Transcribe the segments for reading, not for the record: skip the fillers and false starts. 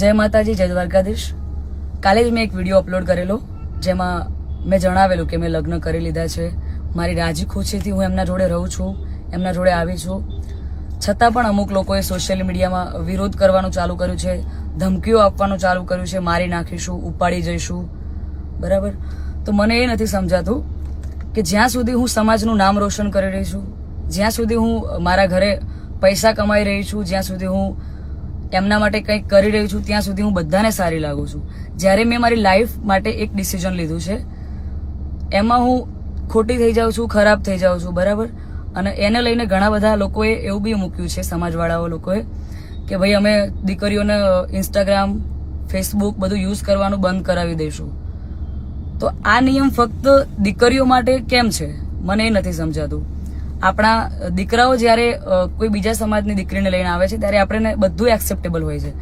જય માતાજી, જય દ્વારકાધીશ. કાલે જ મેં એક વિડીયો અપલોડ કરેલો જેમાં મેં જણાવેલું કે મેં લગ્ન કરી લીધા છે. મારી રાજી ખુશીથી હું એમના જોડે રહું છું, એમના જોડે આવી છું. છતાં પણ અમુક લોકોએ સોશિયલ મીડિયામાં વિરોધ કરવાનું ચાલુ કર્યું છે, ધમકીઓ આપવાનું ચાલુ કર્યું છે, મારી નાખીશું, ઉપાડી જઈશું. બરાબર? તો મને એ નથી સમજાતું કે જ્યાં સુધી હું સમાજનું નામ રોશન કરી રહી છું, જ્યાં સુધી હું મારા ઘરે પૈસા કમાઈ રહી છું, જ્યાં સુધી હું એમના માટે કંઈક કરી રહી છું, ત્યાં સુધી હું બધાને સારી લાગુ છું. જ્યારે મેં મારી લાઈફ માટે એક ડિસિઝન લીધું છે એમાં હું ખોટી થઈ જાઉં છું, ખરાબ થઈ જાઉં છું. બરાબર? અને એને લઈને ઘણા બધા લોકોએ એવું બી મૂક્યું છે, સમાજવાળાઓ લોકોએ, કે ભાઈ અમે દીકરીઓને ઇન્સ્ટાગ્રામ, ફેસબુક બધું યુઝ કરવાનું બંધ કરાવી દઈશું. તો આ નિયમ ફક્ત દીકરીઓ માટે કેમ છે મને એ નથી સમજાતું. આપણા દીકરાઓ જ્યારે કોઈ બીજા સમાજની દીકરીને લઈને આવે છે ત્યારે આપણે બધું એક્સેપ્ટેબલ હોય છે.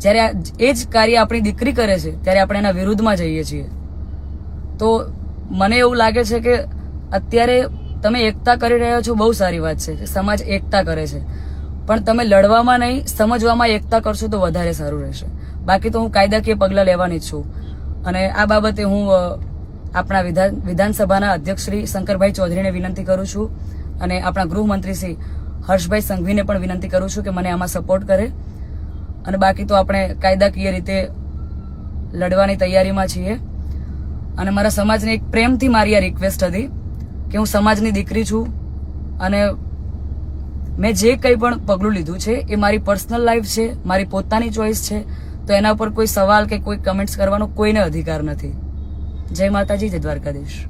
જ્યારે એ જ કાર્ય આપણી દીકરી કરે છે ત્યારે આપણે એના વિરુદ્ધમાં જઈએ છીએ. તો મને એવું લાગે છે કે અત્યારે તમે એકતા કરી રહ્યા છો, બહુ સારી વાત છે, સમાજ એકતા કરે છે, પણ તમે લડવામાં નહીં, સમજવામાં એકતા કરશો તો વધારે સારું રહેશે. બાકી તો હું કાયદાકીય પગલાં લેવાની જ છું. અને આ બાબતે હું આપણા વિધાનસભાના અધ્યક્ષ શ્રી શંકરભાઈ ચૌધરીને વિનંતી કરું છું અને આપણા ગૃહમંત્રી શ્રી હર્ષભાઈ સંઘવીને પણ વિનંતી કરું છું કે મને આમાં સપોર્ટ કરે. અને બાકી તો આપણે કાયદાકીય રીતે લડવાની તૈયારીમાં છીએ. અને મારા સમાજને એક પ્રેમથી મારી આ રિક્વેસ્ટ હતી કે હું સમાજની દીકરી છું અને મેં જે કંઈ પણ પગલું લીધું છે એ મારી પર્સનલ લાઈફ છે, મારી પોતાની ચોઈસ છે. તો એના ઉપર કોઈ સવાલ કે કોઈ કમેન્ટ્સ કરવાનો કોઈને અધિકાર નથી. જય માતાજી, જય દ્વારકાધીશ.